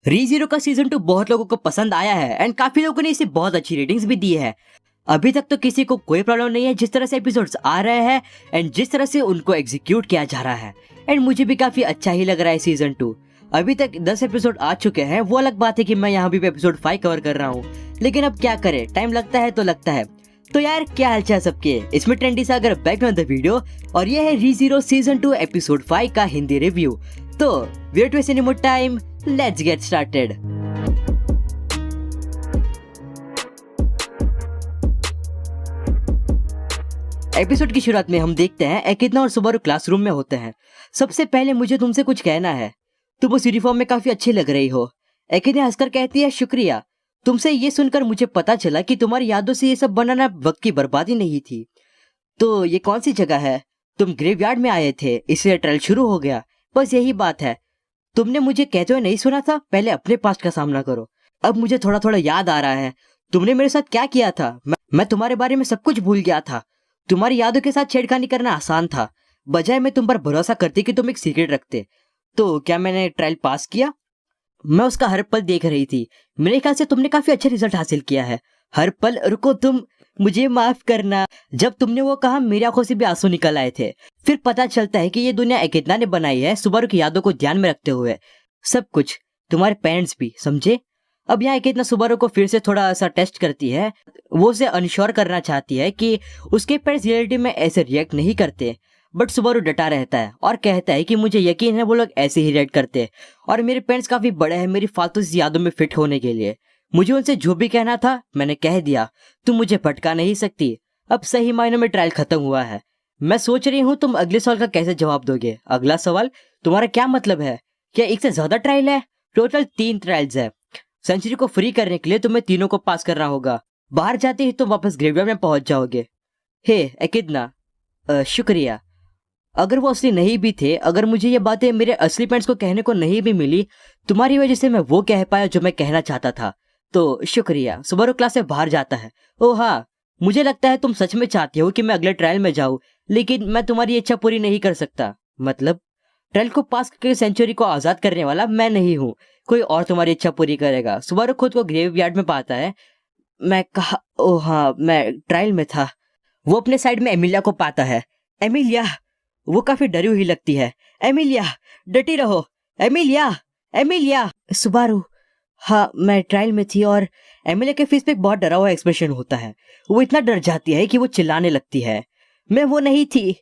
रीज़ीरो का सीजन 2 बहुत लोगों को पसंद आया है एंड काफी लोगों ने इसे बहुत अच्छी रेटिंग्स भी दी है। अभी तक तो किसी को कोई प्रॉब्लम नहीं है जिस तरह से एपिसोड्स आ रहे हैं एंड जिस तरह से उनको एग्जीक्यूट किया जा रहा है। एंड मुझे भी काफी अच्छा ही लग रहा है सीजन 2। अभी तक 10 एपिसोड आ चुके हैं। वो अलग बात है कि मैं यहाँ भी एपिसोड 5 कवर कर रहा हूँ, लेकिन अब क्या करें, टाइम लगता है तो लगता है। तो यार क्या हालचाल सबके, इसमें trendy Sagar back on the video और ये है रीज़ीरो सीजन 2 एपिसोड 5 का हिंदी रिव्यू। तो wait waste any more time, let's get started. Episode की शुरुआत में हम देखते हैं एकिदना और सुबारू क्लासरूम में होते हैं। सबसे पहले मुझे तुमसे कुछ कहना है, तुम उस यूनिफॉर्म में काफी अच्छी लग रही हो। एकिदना हंसकर कहती है शुक्रिया, तुमसे ये सुनकर मुझे पता चला कि तुम्हारी यादों से ये सब बनाना वक्त की बर्बादी नहीं थी। तो ये कौन सी जगह है? तुम ग्रेवयार्ड में आए थे इसलिए ट्रायल शुरू हो गया, बस यही बात है। तुमने मुझे कहते हुए नहीं सुना था, पहले अपने पास्ट का सामना करो। अब मुझे थोड़ा थोड़ा याद आ रहा है तुमने मेरे साथ क्या किया था। मैं तुम्हारे बारे में सब कुछ भूल गया था। तुम्हारी यादों के साथ छेड़खानी करना आसान था, बजाय मैं तुम पर भरोसा करती कि तुम एक सीक्रेट रखते। तो क्या मैंने ट्रायल पास किया? मैं उसका हर पल देख रही थी। मेरे ख्याल से तुमने काफी अच्छा रिजल्ट हासिल किया है। हर पल? रुको, तुम मुझे माफ करना। जब तुमने वो कहा मेरी आंखों से भी आंसू निकल आए थे। फिर पता चलता है कि ये दुनिया एकिदना ने बनाई है सुबारू की यादों को ध्यान में रखते हुए। सब कुछ, तुम्हारे पेरेंट्स भी, समझे? अब यहाँ एकिदना सुबारू को फिर से थोड़ा सा टेस्ट करती है। वो उसे अनश्योर करना चाहती है कि उसके पेरेंट्स रियलिटी में ऐसे रिएक्ट नहीं करते, बट सुबारू डटा रहता है और कहता है कि मुझे यकीन है वो लोग ऐसे ही रिएक्ट करते और मेरे पेरेंट्स काफी बड़े हैं मेरी फालतू सी यादों में फिट होने के लिए। मुझे उनसे जो भी कहना था मैंने कह दिया, तुम मुझे भटका नहीं सकती। अब सही मायनों में ट्रायल खत्म हुआ है। मैं सोच रही हूँ तुम अगले सवाल का कैसे जवाब दोगे। अगला सवाल? तुम्हारा क्या मतलब है? क्या एक से ज्यादा ट्रायल है? टोटल 3 ट्रायल्स है। सेंचुरी को फ्री करने के लिए तुम्हें तीनों को पास करना होगा। बाहर जाते ही तुम वापस ग्रेवयार्ड में पहुंच जाओगे। हे एकिदना, शुक्रिया। अगर वो असली नहीं भी थे, अगर मुझे ये बातें मेरे असली पेरेंट्स को कहने को नहीं भी मिली, तुम्हारी वजह से मैं वो कह पाया जो मैं कहना चाहता था। तो शुक्रिया। सुबारू क्लास से बाहर जाता है। ओह हाँ, मुझे लगता है तुम सच में चाहती हो कि मैं अगले ट्रायल में जाऊं, लेकिन मैं तुम्हारी इच्छा पूरी नहीं कर सकता। मतलब? ट्रायल को पास करके सेंचुरी को आजाद करने वाला मैं नहीं हूँ, कोई और तुम्हारी इच्छा पूरी करेगा। सुबारू खुद को ग्रेवयार्ड में पाता है। मैं कहा, ओह हाँ, मैं ट्रायल में था। वो अपने साइड में एमिलिया को पाता है। एमिलिया! वो काफी डरी हुई लगती है। एमिलिया, डटी रहो। Emilia, Emilia! सुबारू, हाँ मैं ट्रायल में थी। और एमिलिया के फेस पे एक बहुत डरा हुआ एक्सप्रेशन होता है। वो इतना डर जाती है कि वो चिल्लाने लगती है, मैं वो नहीं थी।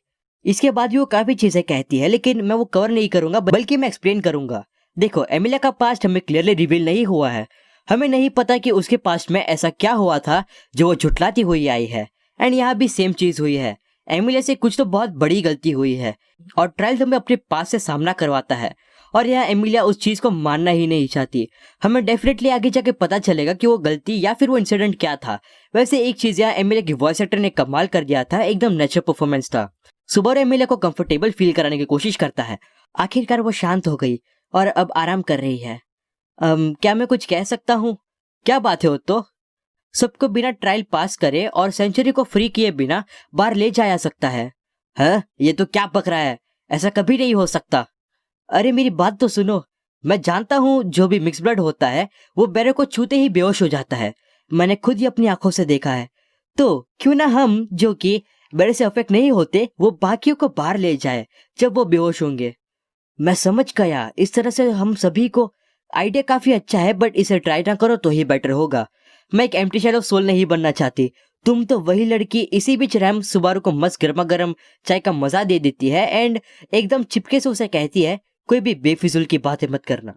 इसके बाद भी वो काफी चीजें कहती है, लेकिन मैं वो कवर नहीं करूंगा, बल्कि मैं एक्सप्लेन करूंगा। देखो, एमिलिया का पास्ट हमें क्लियरली रिवील नहीं हुआ है। हमें नहीं पता कि उसके पास्ट में ऐसा क्या हुआ था जो वो झुटलाती हुई आई है। एंड यहाँ भी सेम चीज हुई है। एमिलिया से कुछ तो बहुत बड़ी गलती हुई है और ट्रायल हमें अपने पास से सामना करवाता है। और यहाँ एमिलिया उस चीज को मानना ही नहीं चाहती। हमें डेफिनेटली आगे जाके पता चलेगा कि वो गलती या फिर वो इंसिडेंट क्या था। वैसे एक चीज यहाँ एमिलिया की वॉइस एक्टर ने कमाल कर दिया था, एकदम नेचुरल परफॉर्मेंस था। सुबारू एमिलिया को कंफर्टेबल फील कराने की कोशिश करता है। आखिरकार वो शांत हो गई और अब आराम कर रही है। क्या मैं कुछ कह सकता हूँ? क्या बात है ओत्तो? सबको बिना ट्रायल पास करे और सेंचुरी को फ्री किए बिना बाहर ले जाया सकता है? हाँ, ये तो क्या बक रहा है, ऐसा कभी नहीं हो सकता। अरे मेरी बात तो सुनो। मैं जानता हूँ जो भी मिक्स ब्लड होता है वो बेरे को छूते ही बेहोश हो जाता है। मैंने खुद ही अपनी आंखों से देखा है। तो क्यों ना हम जो कि बेरे से अफेक्ट नहीं होते वो बाकियों को बाहर ले जाए जब वो बेहोश होंगे। मैं समझ गया, इस तरह से हम सभी को। आइडिया काफी अच्छा है, बट इसे ट्राई ना करो तो ही बेटर होगा। मैं एक एम्प्टी शेल ऑफ सोल नहीं बनना चाहती। तुम तो वही लड़की। इसी बीच रैम सुबारू को मस्त गर्मा गर्म चाय का मजा दे देती है एंड एकदम चिपके से उसे कहती है, कोई भी बेफिजूल की बातें मत करना।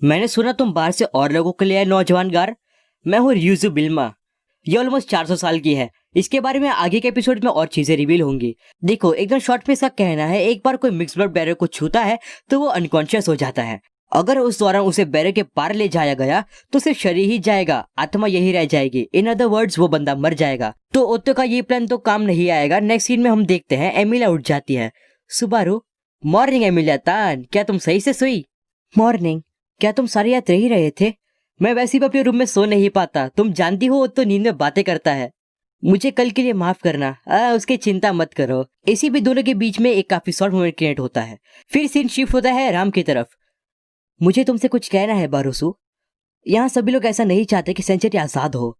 मैंने सुना तुम बाहर से और लोगों के लिए आए नौजवान गार। मैं हूँ र्यूजू बिल्मा। ये ऑलमोस्ट 400 साल की है। इसके बारे में आगे के एपिसोड में और चीजें रिवील होंगी। देखो, एकदम शॉर्ट में इसका कहना है, एक बार कोई मिक्स ब्लड बैरियर को छूता है तो वो अनकॉन्शियस हो जाता है। अगर उस दौरान उसे बैरियर के पार ले जाया गया तो सिर्फ शरीर ही जाएगा, आत्मा यही रह जाएगी। इन अदर वर्ड्स वो बंदा मर जाएगा। तो ओत्तो का ये प्लान तो काम नहीं आएगा। नेक्स्ट सीन में हम देखते हैं एमिलिया उठ जाती है। सुबारू, मॉर्निंग एमिलिया तान, क्या तुम सही से सोई? मॉर्निंग। क्या तुम सारी रात रह रहे थे? मैं वैसे भी अपने रूम में सो नहीं पाता, तुम जानती हो तो नींद में बातें करता है। मुझे कल के लिए माफ करना। उसकी चिंता मत करो। इसी भी दोनों के बीच में एक काफी शॉर्ट मोमेंट क्रिएट होता है। फिर सीन शिफ्ट होता है राम की तरफ। मुझे तुमसे कुछ कहना है बारूसु। यहाँ सभी लोग ऐसा नहीं चाहते कि सेंचुरी आजाद हो।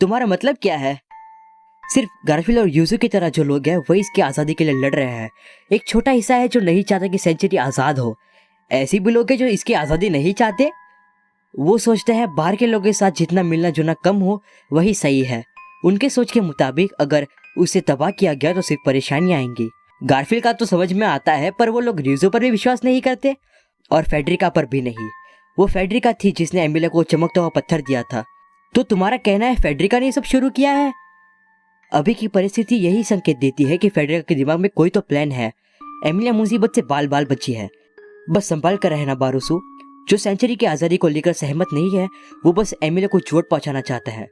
तुम्हारा मतलब क्या है? सिर्फ गारफील्ड और यूजू की तरह जो लोग हैं वही इसकी आजादी के लिए लड़ रहे हैं। एक छोटा हिस्सा है जो नहीं चाहता कि सेंचुरी आजाद हो। ऐसे भी लोग हैं जो इसकी आजादी नहीं चाहते। वो सोचते हैं बाहर के लोगों के साथ जितना मिलना जुलना कम हो वही सही है। उनके सोच के मुताबिक अगर उसे तबाह किया गया तो सिर्फ परेशानियां आएंगी। गारफील्ड का तो समझ में आता है, पर वो लोग यूजू पर भी विश्वास नहीं करते और फेडरिका पर भी नहीं। वो फेडरिका थी जिसने एमिलिया को चमकता हुआ पत्थर दिया था। तो तुम्हारा कहना है फेडरिका ने सब शुरू किया है? अभी की परिस्थिति यही संकेत देती है कि फेडरिका के दिमाग में कोई तो प्लान है। एमिलिया मुसीबत से बाल बाल बची है। बस संभाल कर रहना बारूसु। जो सेंचुरी की आजादी को लेकर सहमत नहीं है वो बस एमिलिया को चोट पहुंचाना चाहता है।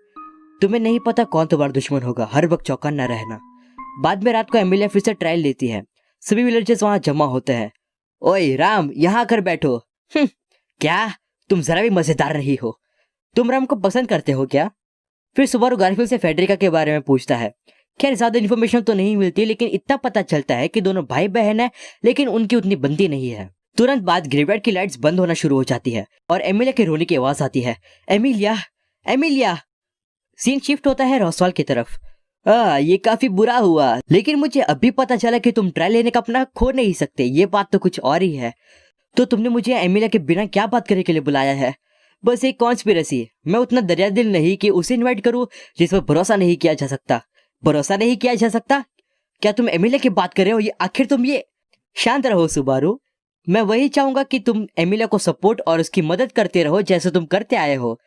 तुम्हें नहीं पता कौन तुम्हारा दुश्मन होगा, हर वक्त चौकन्ना न रहना। बाद में रात को एमिलिया फिर से ट्रायल लेती है। सभी विलेजर्स वहां जमा होते हैं। ओए राम, यहाँ आकर बैठो। क्या तुम जरा भी मजेदार नहीं हो? तुम राम को पसंद करते हो क्या? फिर सुबारू गारफील्ड से फेडरिका के बारे में पूछता है। खैर ज्यादा इन्फॉर्मेशन तो नहीं मिलती, लेकिन इतना पता चलता है कि दोनों भाई बहन है, लेकिन उनकी उतनी बनती नहीं है। तुरंत बाद ग्रेवयार्ड की लाइट्स बंद होना शुरू हो जाती है और एमिलिया के रोने की आवाज आती है। Emilia, Emilia. सीन शिफ्ट होता है रोसवाल की तरफ। ये काफी बुरा हुआ, लेकिन मुझे अभी पता चला कि तुम ट्रायल लेने का अपना खो नहीं सकते। ये बात तो कुछ और ही है। तो तुमने मुझे एमिलिया के बिना क्या बात करने के लिए बुलाया है? बस एक कॉन्स्पिरेसी। मैं उतना दरिया दिल नहीं कि उसे इनवाइट करूं जिस पर भरोसा नहीं किया जा सकता। भरोसा नहीं किया जा सकता? क्या तुम एमिलिया की बात कर रहे हो? ये आखिर तुम ये। शांत रहो सुबारू। मैं वही चाहूंगा कि तुम एमिलिया को सपोर्ट और उसकी मदद करते रहो जैसे तुम करते आए हो।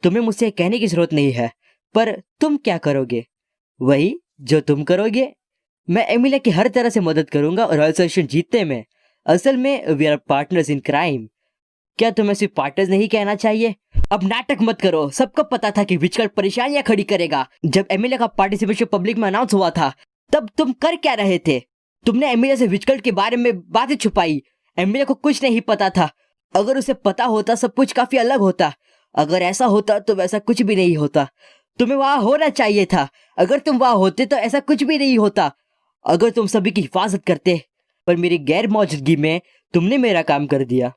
तुम्हें मुझसे कहने की जरूरत नहीं है, पर तुम क्या करोगे? वही जो तुम करोगे। मैं एमिलिया की हर तरह से मदद करूंगा और रॉयल सेशन जीतने में। असल में we are partners in crime. क्या तुम्हें सिर्फ पार्टनर्स नहीं कहना चाहिए? अब नाटक मत करो। सबको पता था कि विचकल्ट परेशानियां खड़ी करेगा। जब एमिलिया का पार्टिसिपेशन पब्लिक में अनाउंस हुआ था तब तुम कर क्या रहे थे? तुमने एमिलिया से विचकल्ट के बारे में बातें छुपाई। एमिलिया को कुछ नहीं पता था। अगर उसे पता होता सब कुछ काफी अलग होता। अगर ऐसा होता तो वैसा कुछ भी नहीं होता। तुम्हें वहां होना चाहिए था। अगर तुम वहां होते तो ऐसा कुछ भी नहीं होता। अगर तुम सभी की हिफाजत करते, पर मेरी गैर मौजूदगी में तुमने मेरा काम कर दिया।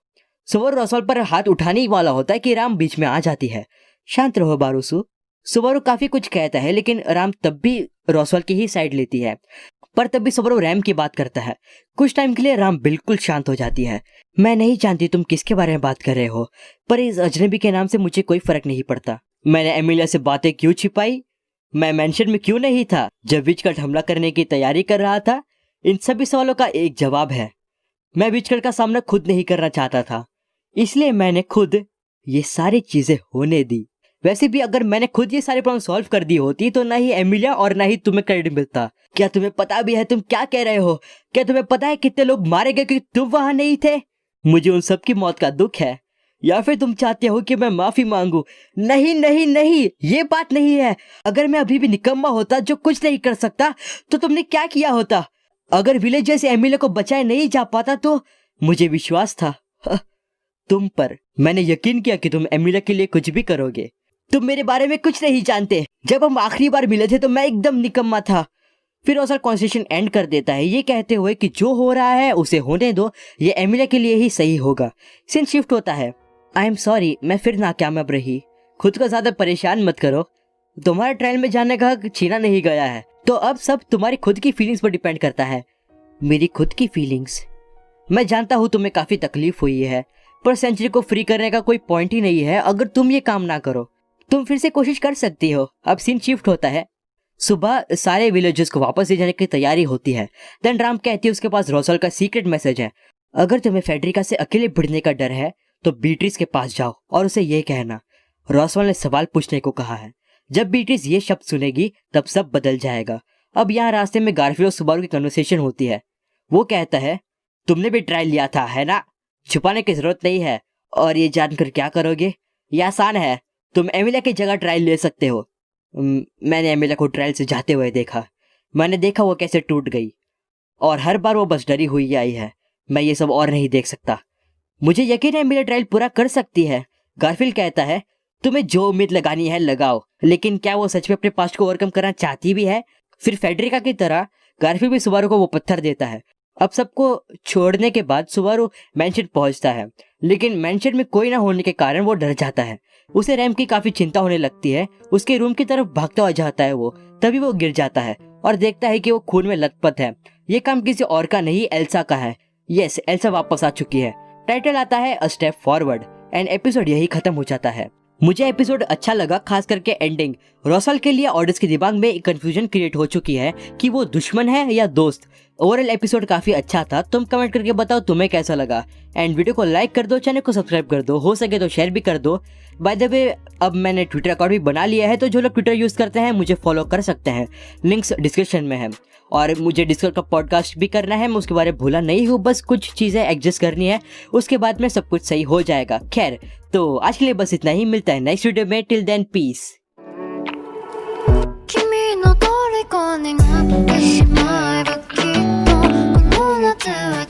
सुबारू रोसवाल पर हाथ उठाने ही वाला होता है कि राम बीच में आ जाती है। शांत रहो बारूसु। सुबारू काफी कुछ कहता है, लेकिन राम तब भी रोसवाल की ही साइड लेती है। पर तब भी सुबारू रैम की बात करता है। कुछ टाइम के लिए राम बिल्कुल शांत हो जाती है। मैं नहीं जानती तुम किसके बारे में बात कर रहे हो, पर इस अजनबी के नाम से मुझे कोई फर्क नहीं पड़ता। मैंने एमिलिया से बातें क्यों छिपाई? मैं मेंशन में क्यों नहीं था जब विचकल्ट हमला करने की तैयारी कर रहा था? इन सभी सवालों का एक जवाब है। मैं विचकल्ट का सामना खुद नहीं करना चाहता था, इसलिए मैंने खुद ये सारी चीजें होने दी। वैसे भी अगर मैंने खुद ये सारे प्रॉब्लम सॉल्व कर दी होती तो ना ही एमिलिया और ना ही तुम्हें क्रेडिट मिलता। क्या तुम्हें पता भी है तुम क्या कह रहे हो? क्या तुम्हें पता है कितने लोग मारे गए क्योंकि तुम वहां नहीं थे? मुझे उन सबकी मौत का दुख है। या फिर तुम चाहते हो कि मैं माफी मांगू? नहीं नहीं नहीं, ये बात नहीं है। अगर मैं अभी भी निकम्मा होता जो कुछ नहीं कर सकता तो तुमने क्या किया होता? अगर विलेजर से एमिलिया को बचाए नहीं जा पाता तो मुझे विश्वास था तुम पर। मैंने यकीन किया कि तुम एमिलिया के लिए कुछ भी करोगे। तुम मेरे बारे में कुछ नहीं जानते। जब हम आखिरी बार मिले थे तो मैं एकदम निकम्मा था। फिर रोसवाल कॉन्वर्सेशन एंड कर देता है ये कहते हुए कि जो हो रहा है उसे होने दो, ये एमिलिया के लिए ही सही होगा। सीन शिफ्ट होता है। आई एम सॉरी, मैं फिर नाकामयाब रही। खुद को ज्यादा परेशान मत करो। तुम्हारे ट्रायल में जाने का हक छीना नहीं गया है, तो अब सब तुम्हारी खुद की फीलिंग्स पर डिपेंड करता है। मेरी खुद की फीलिंग्स? मैं जानता हूँ तुम्हें काफी तकलीफ हुई है, पर सेंचुरी को फ्री करने का कोई पॉइंट ही नहीं है अगर तुम ये काम ना करो। तुम फिर से कोशिश कर सकती हो। अब सीन शिफ्ट होता है। सुबह सारे विलेजर्स को वापस ले जाने की तैयारी होती है। देन राम कहती है उसके पास रोसवाल का सीक्रेट मैसेज है। अगर तुम्हें फेडरिका से अकेले भिड़ने का डर है तो बीट्रिस के पास जाओ और उसे ये कहना रोसवाल ने सवाल पूछने को कहा है। जब बीट्रिस ये शब्द सुनेगी तब सब बदल जाएगा। अब यहाँ रास्ते में गारफील्ड और सुबारू की कन्वर्सेशन होती है। वो कहता है तुमने भी ट्रायल लिया था है ना? छुपाने की जरूरत नहीं है। और ये जानकर क्या करोगे? ये आसान है, तुम एमिलिया की जगह ट्रायल ले सकते हो। मैंने एमिलिया को ट्रायल से जाते हुए देखा। मैंने देखा वो कैसे टूट गई और हर बार वो बस डरी हुई आई है। मैं ये सब और नहीं देख सकता। मुझे यकीन है एमिलिया ट्रायल पूरा कर सकती है। गारफील्ड कहता है तुम्हें जो उम्मीद लगानी है लगाओ, लेकिन क्या वो सच में अपने पास्ट को ओवरकम करना चाहती भी है? फिर फेडरिका की तरह गारफील्ड भी सुबारू को वो पत्थर देता है। अब सबको छोड़ने के बाद सुबारू मेंशन पहुंचता है। लेकिन मेंशन में कोई ना होने के कारण वो डर जाता है। उसे रैम की काफी चिंता होने लगती है। उसके रूम की तरफ भागता हुआ जाता है वो, तभी वो गिर जाता है और देखता है कि वो खून में लथपथ है। ये काम किसी और का नहीं, एल्सा का है। यस, एल्सा वापस आ चुकी है। टाइटल आता है a step forward and episode यही खत्म हो जाता है। मुझे एपिसोड अच्छा लगा, खास करके एंडिंग। रॉसल के लिए ऑडियंस के दिमाग में एक कंफ्यूजन क्रिएट हो चुकी है कि वो दुश्मन है या दोस्त। ओवरऑल एपिसोड काफी अच्छा था। तुम कमेंट करके बताओ तुम्हें कैसा लगा। एंड वीडियो को लाइक कर दो, चैनल को सब्सक्राइब कर दो, हो सके तो शेयर भी कर दो। बाय द वे, अब मैंने ट्विटर अकाउंट भी बना लिया है, तो जो लोग ट्विटर यूज करते हैं मुझे फॉलो कर सकते हैं। लिंक्स डिस्क्रिप्शन में है। और मुझे डिस्कॉर्ड का पॉडकास्ट भी करना है, मैं उसके बारे में भूला नहीं हूँ। बस कुछ चीज़ें एडजस्ट करनी है, उसके बाद में सब कुछ सही हो जाएगा। खैर, तो आज के लिए बस इतना ही। मिलता है नेक्स्ट वीडियो में। Till then, peace. 君の虜になってしまえばきっとこの夏は